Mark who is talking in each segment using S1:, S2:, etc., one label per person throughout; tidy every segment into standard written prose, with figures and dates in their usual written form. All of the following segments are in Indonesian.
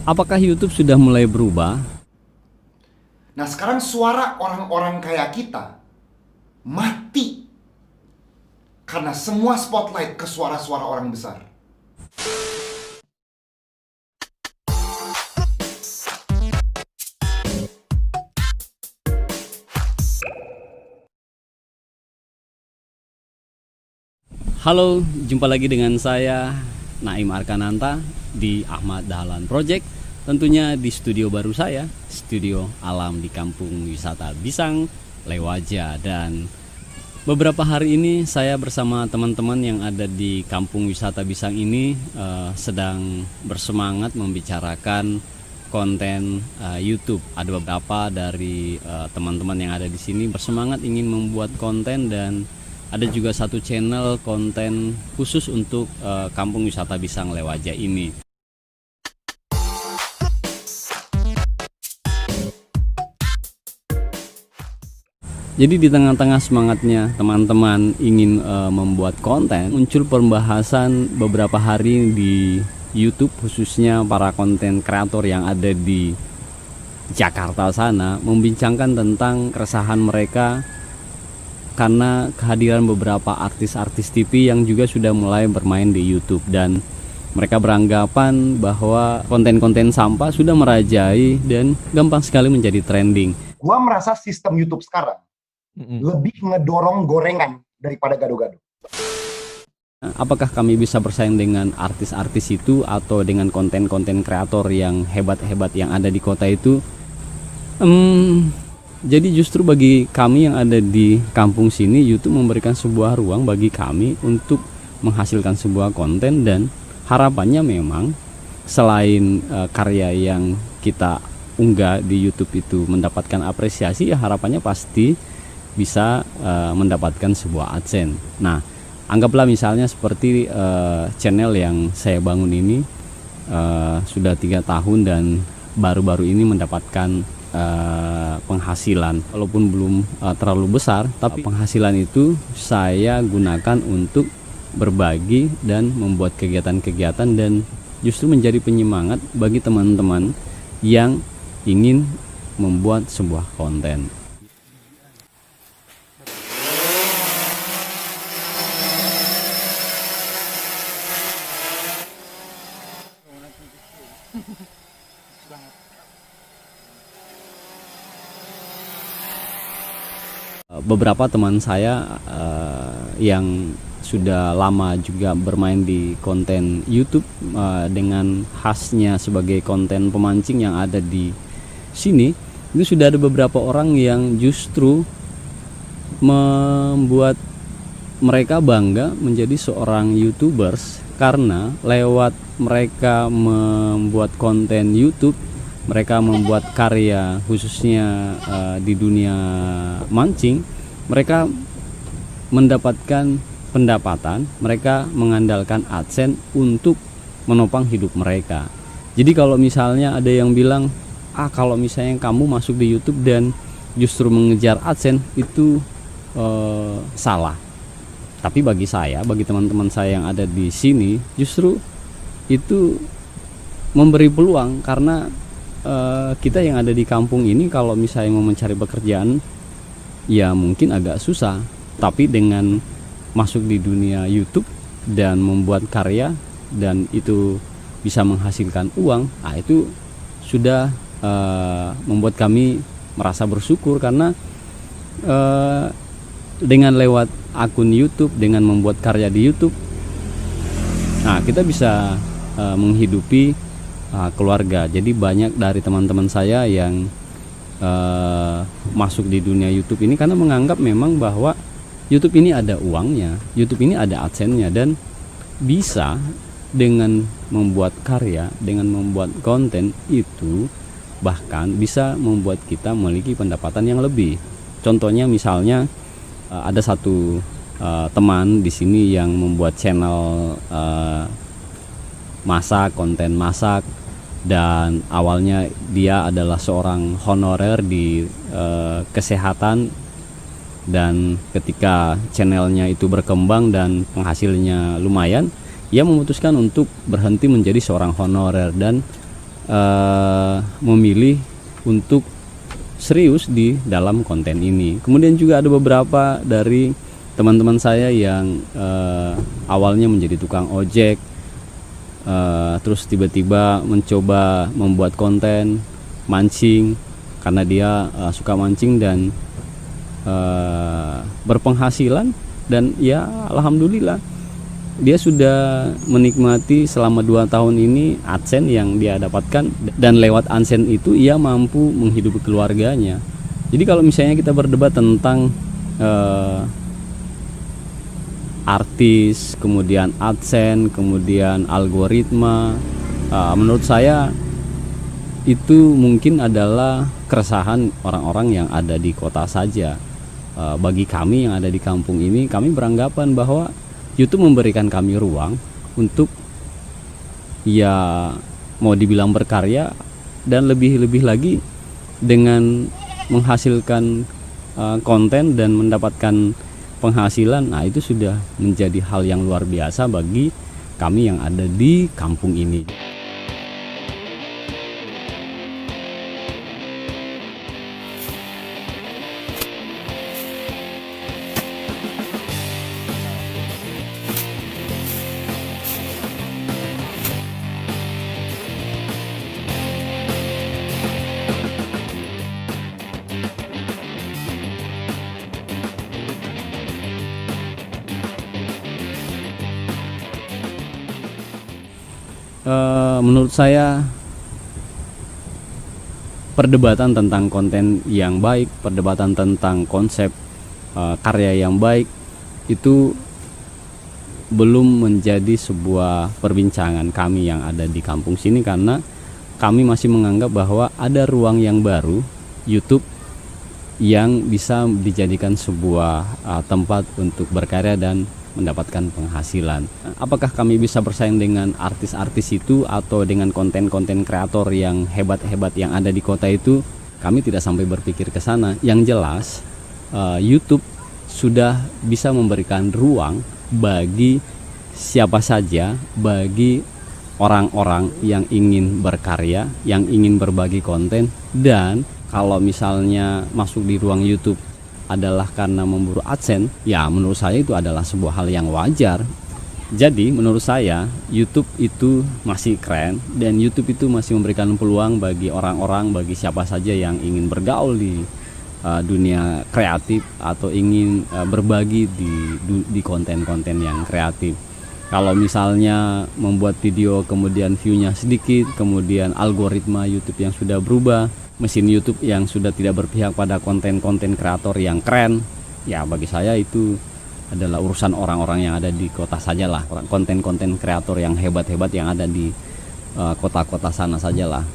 S1: Apakah YouTube sudah mulai berubah?
S2: Nah, sekarang suara orang-orang kayak kita mati karena semua spotlight ke suara-suara orang besar.
S1: Halo, jumpa lagi dengan saya Naim Arkananta di Ahmad Dahlan Project. Tentunya di studio baru saya, Studio Alam di Kampung Wisata Bisang, Lewaja. Dan beberapa hari ini saya bersama teman-teman yang ada di Kampung Wisata Bisang ini sedang bersemangat membicarakan konten YouTube. Ada beberapa dari teman-teman yang ada di sini bersemangat ingin membuat konten, dan ada juga satu channel konten khusus untuk Kampung Wisata Bisang Lewaja ini. Jadi di tengah-tengah semangatnya teman-teman ingin membuat konten, muncul pembahasan beberapa hari di YouTube, khususnya para konten kreator yang ada di Jakarta sana, membincangkan tentang keresahan mereka karena kehadiran beberapa artis-artis TV yang juga sudah mulai bermain di YouTube, dan mereka beranggapan bahwa konten-konten sampah sudah merajai dan gampang sekali menjadi trending.
S2: Gua merasa sistem YouTube sekarang lebih ngedorong gorengan daripada gado-gado.
S1: Apakah kami bisa bersaing dengan artis-artis itu atau dengan konten-konten kreator yang hebat-hebat yang ada di kota itu? Jadi justru bagi kami yang ada di kampung sini, YouTube memberikan sebuah ruang bagi kami untuk menghasilkan sebuah konten, dan harapannya memang selain karya yang kita unggah di YouTube itu mendapatkan apresiasi, ya harapannya pasti bisa mendapatkan sebuah AdSense. Nah, anggaplah misalnya seperti channel yang saya bangun ini sudah 3 tahun dan baru-baru ini mendapatkan penghasilan, walaupun belum terlalu besar, tapi penghasilan itu saya gunakan untuk berbagi dan membuat kegiatan-kegiatan, dan justru menjadi penyemangat bagi teman-teman yang ingin membuat sebuah konten. Beberapa teman saya yang sudah lama juga bermain di konten YouTube dengan khasnya sebagai konten pemancing yang ada di sini, itu sudah ada beberapa orang yang justru membuat mereka bangga menjadi seorang YouTubers, karena lewat mereka membuat konten YouTube, mereka membuat karya khususnya di dunia mancing, mereka mendapatkan pendapatan, mereka mengandalkan AdSense untuk menopang hidup mereka. Jadi kalau misalnya ada yang bilang, kalau misalnya kamu masuk di YouTube dan justru mengejar AdSense, itu salah. Tapi bagi saya, bagi teman-teman saya yang ada di sini, justru itu memberi peluang, karena kita yang ada di kampung ini kalau misalnya mau mencari pekerjaan ya mungkin agak susah, tapi dengan masuk di dunia YouTube dan membuat karya dan itu bisa menghasilkan uang, itu sudah membuat kami merasa bersyukur, karena dengan lewat akun YouTube, dengan membuat karya di YouTube, kita bisa menghidupi keluarga. Jadi banyak dari teman-teman saya yang masuk di dunia YouTube ini karena menganggap memang bahwa YouTube ini ada uangnya, YouTube ini ada AdSense-nya, dan bisa dengan membuat karya, dengan membuat konten itu bahkan bisa membuat kita memiliki pendapatan yang lebih. Contohnya misalnya ada satu teman di sini yang membuat channel masak, konten masak, dan awalnya dia adalah seorang honorer di kesehatan Dan ketika channelnya itu berkembang dan penghasilnya lumayan, ia memutuskan untuk berhenti menjadi seorang honorer dan memilih untuk serius di dalam konten ini. Kemudian juga ada beberapa dari teman-teman saya yang awalnya menjadi tukang ojek, terus tiba-tiba mencoba membuat konten mancing karena dia suka mancing dan berpenghasilan, dan ya alhamdulillah dia sudah menikmati selama 2 tahun ini AdSense yang dia dapatkan, dan lewat AdSense itu ia mampu menghidupi keluarganya. Jadi kalau misalnya kita berdebat tentang artis, kemudian AdSense, kemudian algoritma, menurut saya itu mungkin adalah keresahan orang-orang yang ada di kota saja. Bagi kami yang ada di kampung ini, kami beranggapan bahwa YouTube memberikan kami ruang untuk ya mau dibilang berkarya, dan lebih-lebih lagi dengan menghasilkan konten dan mendapatkan penghasilan. Nah, itu sudah menjadi hal yang luar biasa bagi kami yang ada di kampung ini. Menurut saya perdebatan tentang konten yang baik, perdebatan tentang konsep karya yang baik itu belum menjadi sebuah perbincangan kami yang ada di kampung sini, karena kami masih menganggap bahwa ada ruang yang baru, YouTube, yang bisa dijadikan sebuah tempat untuk berkarya dan mendapatkan penghasilan. Apakah kami bisa bersaing dengan artis-artis itu atau dengan konten-konten kreator yang hebat-hebat yang ada di kota itu? Kami tidak sampai berpikir ke sana. Yang jelas, YouTube sudah bisa memberikan ruang bagi siapa saja, bagi orang-orang yang ingin berkarya, yang ingin berbagi konten. Dan kalau misalnya masuk di ruang YouTube adalah karena memburu AdSense, ya menurut saya itu adalah sebuah hal yang wajar. Jadi menurut saya YouTube itu masih keren, dan YouTube itu masih memberikan peluang bagi orang-orang, bagi siapa saja yang ingin bergaul di dunia kreatif atau ingin berbagi di konten-konten yang kreatif. Kalau misalnya membuat video kemudian view-nya sedikit, kemudian algoritma YouTube yang sudah berubah, mesin YouTube yang sudah tidak berpihak pada konten-konten kreator yang keren, ya bagi saya itu adalah urusan orang-orang yang ada di kota sajalah, konten-konten kreator yang hebat-hebat yang ada di kota-kota sana sajalah.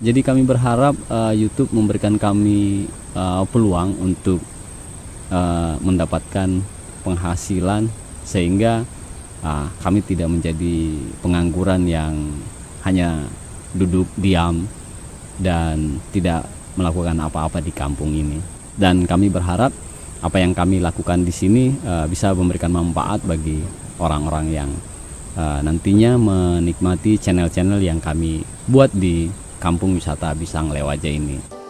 S1: Jadi kami berharap YouTube memberikan kami peluang untuk mendapatkan penghasilan, sehingga kami tidak menjadi pengangguran yang hanya duduk diam dan tidak melakukan apa-apa di kampung ini. Dan kami berharap apa yang kami lakukan di sini bisa memberikan manfaat bagi orang-orang yang nantinya menikmati channel-channel yang kami buat di Kampung Wisata Bisang Lewaja ini.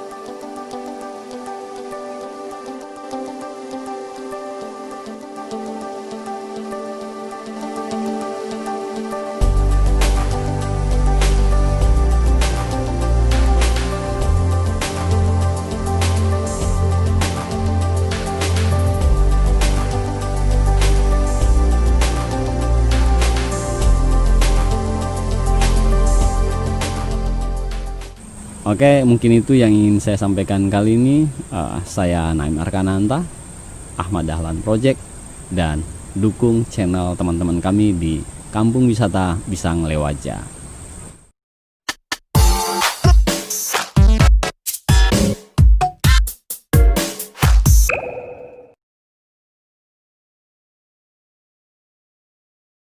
S1: Oke, mungkin itu yang ingin saya sampaikan kali ini. Saya Naim Arkananta, Ahmad Dahlan Project, dan dukung channel teman-teman kami di Kampung Wisata Bisang Lewaja.